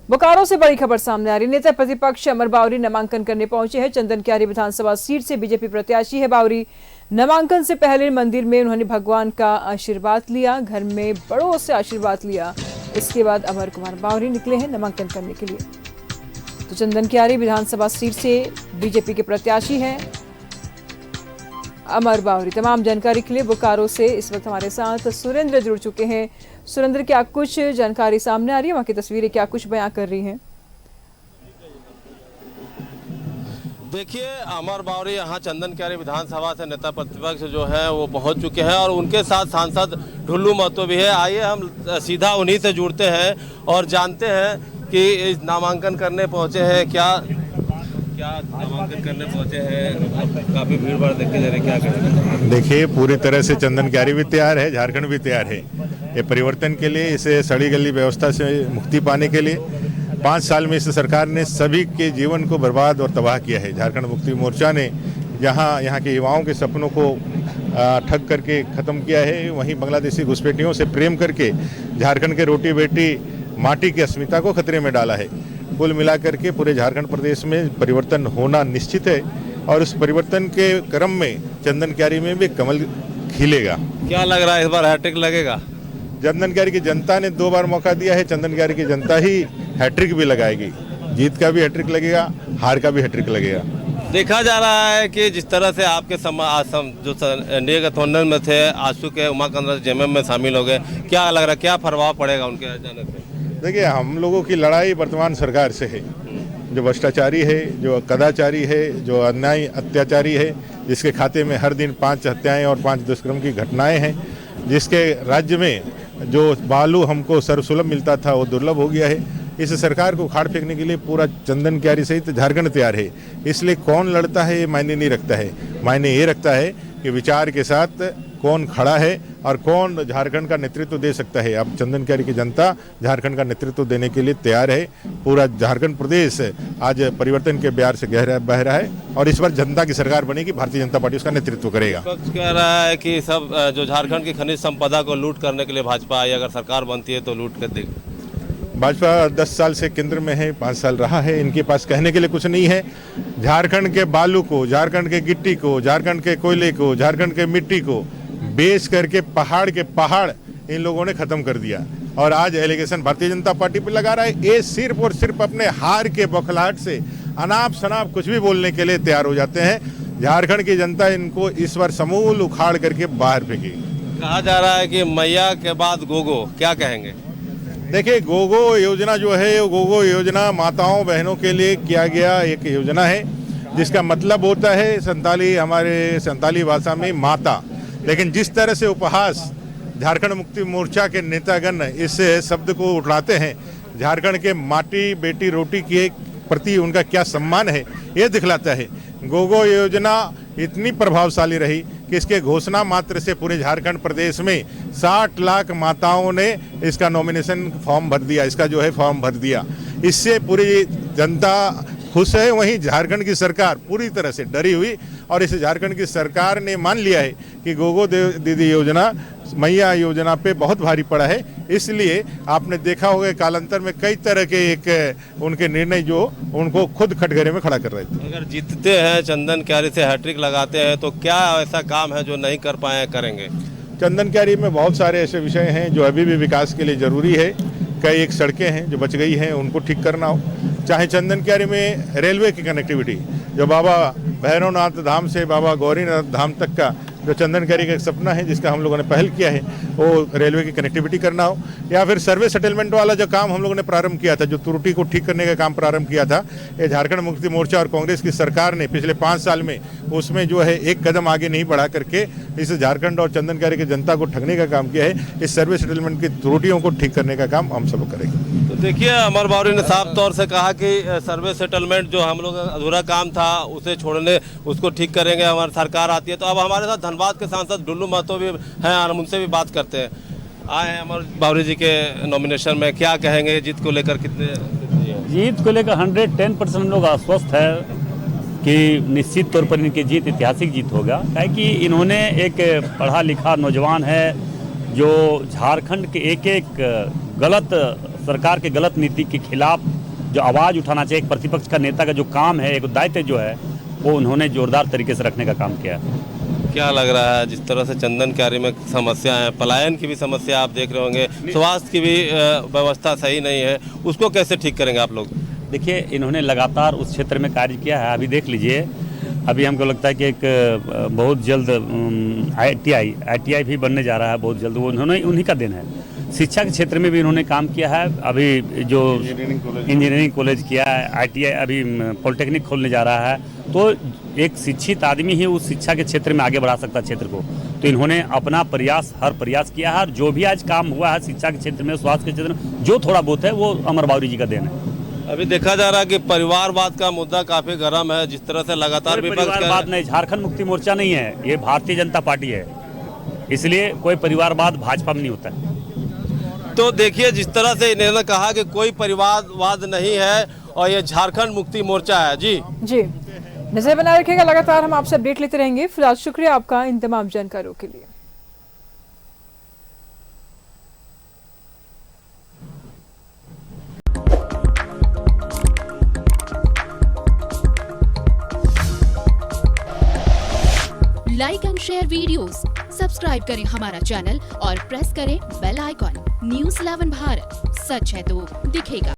बोकारो से बड़ी खबर सामने आ रही। नेता प्रतिपक्ष अमर बावरी नामांकन करने पहुंचे हैं। चंदन क्यारी विधानसभा सीट से बीजेपी प्रत्याशी है बावरी। नामांकन से पहले मंदिर में उन्होंने भगवान का आशीर्वाद लिया, घर में बड़ों से आशीर्वाद लिया। इसके बाद अमर कुमार बावरी निकले हैं नामांकन करने के लिए। तो चंदन क्यारी विधानसभा सीट से बीजेपी के प्रत्याशी हैं अमर बावरी। तमाम जानकारी के लिए बोकारो से इस वक्त हमारे साथ सुरेंद्र जुड़ चुके हैं। सुरेंद्र, क्या कुछ जानकारी सामने आ रही है? वहां की तस्वीरें क्या कुछ बयां कर रही हैं? देखिए, अमर बावरी यहाँ चंदन क्यारी विधानसभा से नेता प्रतिपक्ष जो है वो पहुँच चुके हैं और उनके साथ सांसद ढुल्लू महतो भी है। आइए हम सीधा उन्हीं से जुड़ते हैं और जानते हैं कि नामांकन करने पहुँचे हैं। क्या नामांकन करने पहुंचे हैं? काफी भीड़ भाड़ देख के जा रहे, क्या करेंगे? देखिए, पूरी तरह से चंदन क्यारी भी तैयार है, झारखंड भी तैयार है। ये परिवर्तन के लिए, इसे सड़ी गली व्यवस्था से मुक्ति पाने के लिए 5 साल में इस सरकार ने सभी के जीवन को बर्बाद और तबाह किया है। झारखंड मुक्ति मोर्चा ने यहाँ के युवाओं के सपनों को ठग करके ख़त्म किया है। वहीं बांग्लादेशी घुसपैठियों से प्रेम करके झारखंड के रोटी बेटी माटी की अस्मिता को खतरे में डाला है। कुल मिलाकर के पूरे झारखंड प्रदेश में परिवर्तन होना निश्चित है और उस परिवर्तन के क्रम में चंदन क्यारी में भी कमल खिलेगा। क्या लग रहा है, इस बार हैट्रिक लगेगा? चंदन क्यारी की जनता ने 2 बार मौका दिया है। चंदन क्यारी की जनता ही हैट्रिक भी लगाएगी। जीत का भी हैट्रिक लगेगा, हार का भी हैट्रिक लगेगा। देखा जा रहा है कि जिस तरह से आपके जो एनडीए गठबंधन में थे, आंसू के उमाकांत जेएमएम में शामिल हो गए, क्या लग रहा है, क्या प्रभाव पड़ेगा उनके जाने से? देखिए, हम लोगों की लड़ाई वर्तमान सरकार से है, जो भ्रष्टाचारी है, जो कदाचारी है, जो अन्याय अत्याचारी है, जिसके खाते में हर दिन 5 हत्याएं और 5 दुष्कर्म की घटनाएं हैं, जिसके राज्य में जो बालू हमको सर्वसुलभ मिलता था वो दुर्लभ हो गया है। इस सरकार को उखाड़ फेंकने के लिए पूरा चंदन क्यारी सहित झारखंड तैयार है। इसलिए कौन लड़ता है ये मायने नहीं रखता है, मायने ये रखता है कि विचार के साथ कौन खड़ा है और कौन झारखंड का नेतृत्व दे सकता है। अब चंदन क्यारी की जनता झारखंड का नेतृत्व देने के लिए तैयार है। पूरा झारखंड प्रदेश आज परिवर्तन के ब्यार से बह रहा है और इस बार जनता की सरकार बनेगी, भारतीय जनता पार्टी उसका नेतृत्व करेगा। पक्ष कह रहा है कि सब जो झारखंड की खनिज संपदा को लूट करने के लिए भाजपा आई, अगर सरकार बनती है तो लूट कर देगी। भाजपा 10 साल से केंद्र में है, 5 साल रहा है, इनके पास कहने के लिए कुछ नहीं है। झारखंड के बालू को, झारखंड के गिट्टी को, झारखंड के कोयले को, झारखंड के मिट्टी को बेच करके पहाड़ के पहाड़ इन लोगों ने खत्म कर दिया और आज एलिगेशन भारतीय जनता पार्टी पर लगा रहा है। ये सिर्फ और सिर्फ अपने हार के बौखलाहट से अनाप शनाप कुछ भी बोलने के लिए तैयार हो जाते हैं। झारखंड की जनता इनको इस बार समूल उखाड़ करके बाहर फेंकेगी। कहा जा रहा है कि मैया के बाद गोगो, क्या कहेंगे? देखिए, गोगो योजना जो है, वो गोगो योजना माताओं बहनों के लिए किया गया एक योजना है, जिसका मतलब होता है हमारे संताली भाषा में माता। लेकिन जिस तरह से उपहास झारखंड मुक्ति मोर्चा के नेतागण इस शब्द को उठाते हैं, झारखंड के माटी बेटी रोटी के प्रति उनका क्या सम्मान है, ये दिखलाता है। गोगो योजना इतनी प्रभावशाली रही कि इसके घोषणा मात्र से पूरे झारखंड प्रदेश में 60 लाख माताओं ने इसका नॉमिनेशन फॉर्म भर दिया, इसका जो है फॉर्म भर दिया। इससे पूरी जनता खुश है। वहीं झारखंड की सरकार पूरी तरह से डरी हुई और इस झारखंड की सरकार ने मान लिया है कि गोगो दीदी योजना मैया योजना पे बहुत भारी पड़ा है। इसलिए आपने देखा होगा कालांतर में कई तरह के एक उनके निर्णय जो उनको खुद कटघरे में खड़ा कर रहे थे। अगर जीतते हैं, चंदन क्यारी से हैट्रिक लगाते हैं, तो क्या ऐसा काम है जो नहीं कर पाए करेंगे? चंदन क्यारी में बहुत सारे ऐसे विषय हैं जो अभी भी विकास के लिए जरूरी है। कई एक सड़कें हैं जो बच गई हैं, उनको ठीक करना हो, चाहे चंदन क्यारी में रेलवे की कनेक्टिविटी, जो बाबा भैरवनाथ धाम से बाबा गौरीनाथ धाम तक का जो चंदन क्यारी का एक सपना है, जिसका हम लोगों ने पहल किया है, वो रेलवे की कनेक्टिविटी करना हो, या फिर सर्वे सेटलमेंट वाला जो काम हम लोगों ने प्रारंभ किया था, जो त्रुटि को ठीक करने का काम प्रारंभ किया था, ये झारखंड मुक्ति मोर्चा और कांग्रेस की सरकार ने पिछले 5 साल में उसमें जो है एक कदम आगे नहीं बढ़ा करके इस झारखंड और चंदन क्यारी की जनता को ठगने का काम किया है। इस सर्वे सेटलमेंट की त्रुटियों को ठीक करने का काम हम सब करेंगे। तो देखिए, अमर बावरी ने साफ तौर से कहा कि सर्वे सेटलमेंट जो हम लोग अधूरा काम था उसे छोड़ने, उसको ठीक करेंगे, हमारी सरकार आती है। तो अब हमारे साथ धनबाद के सांसद ढुल्लू महतो भी हैं, हम उनसे भी बात करते हैं। आए हैं अमर बावरी जी के नॉमिनेशन में, क्या कहेंगे? जीत को लेकर कितने? जीत को लेकर 110% हम लोग आश्वस्त है कि निश्चित तौर पर इनकी जीत ऐतिहासिक जीत होगा। क्या कि इन्होंने एक पढ़ा लिखा नौजवान है जो झारखंड के एक गलत सरकार के गलत नीति के खिलाफ जो आवाज़ उठाना चाहिए, एक प्रतिपक्ष का नेता का जो काम है, एक दायित्व जो है, वो उन्होंने जोरदार तरीके से रखने का काम किया। क्या लग रहा है जिस तरह से चंदन क्यारी में समस्या है, पलायन की भी समस्या आप देख रहे होंगे, स्वास्थ्य की भी व्यवस्था सही नहीं है, उसको कैसे ठीक करेंगे आप लोग? देखिए, इन्होंने लगातार उस क्षेत्र में कार्य किया है। अभी देख लीजिए, अभी हमको लगता है कि एक बहुत जल्द ITI भी बनने जा रहा है बहुत जल्द, वो उन्हीं का देन है। शिक्षा के क्षेत्र में भी इन्होंने काम किया है। अभी जो इंजीनियरिंग कॉलेज किया है, ITI अभी पॉलिटेक्निक खोलने जा रहा है। तो एक शिक्षित आदमी ही उस शिक्षा के क्षेत्र में आगे बढ़ा सकता है क्षेत्र को। तो इन्होंने अपना हर प्रयास किया है, और जो भी आज काम हुआ है शिक्षा के क्षेत्र में, स्वास्थ्य के क्षेत्र में जो थोड़ा बहुत है, वो अमर बावरी जी का देन है। अभी देखा जा रहा है कि परिवारवाद का मुद्दा काफी गर्म है, जिस तरह से लगातार परिवारवाद नहीं, झारखंड मुक्ति मोर्चा नहीं है, ये भारतीय जनता पार्टी है, इसलिए कोई परिवारवाद भाजपा में नहीं होता है। तो देखिए, जिस तरह से इन्होंने कहा कि कोई परिवारवाद नहीं है और ये झारखंड मुक्ति मोर्चा है। जी नजर बनाए रखिएगा, लगातार हम आपसे अपडेट लेते रहेंगे। फिलहाल शुक्रिया आपका इन तमाम जानकारियों के लिए। Like and share videos, subscribe करें हमारा चैनल और प्रेस करें बेल आइकॉन। News 11 भारत, सच है तो दिखेगा।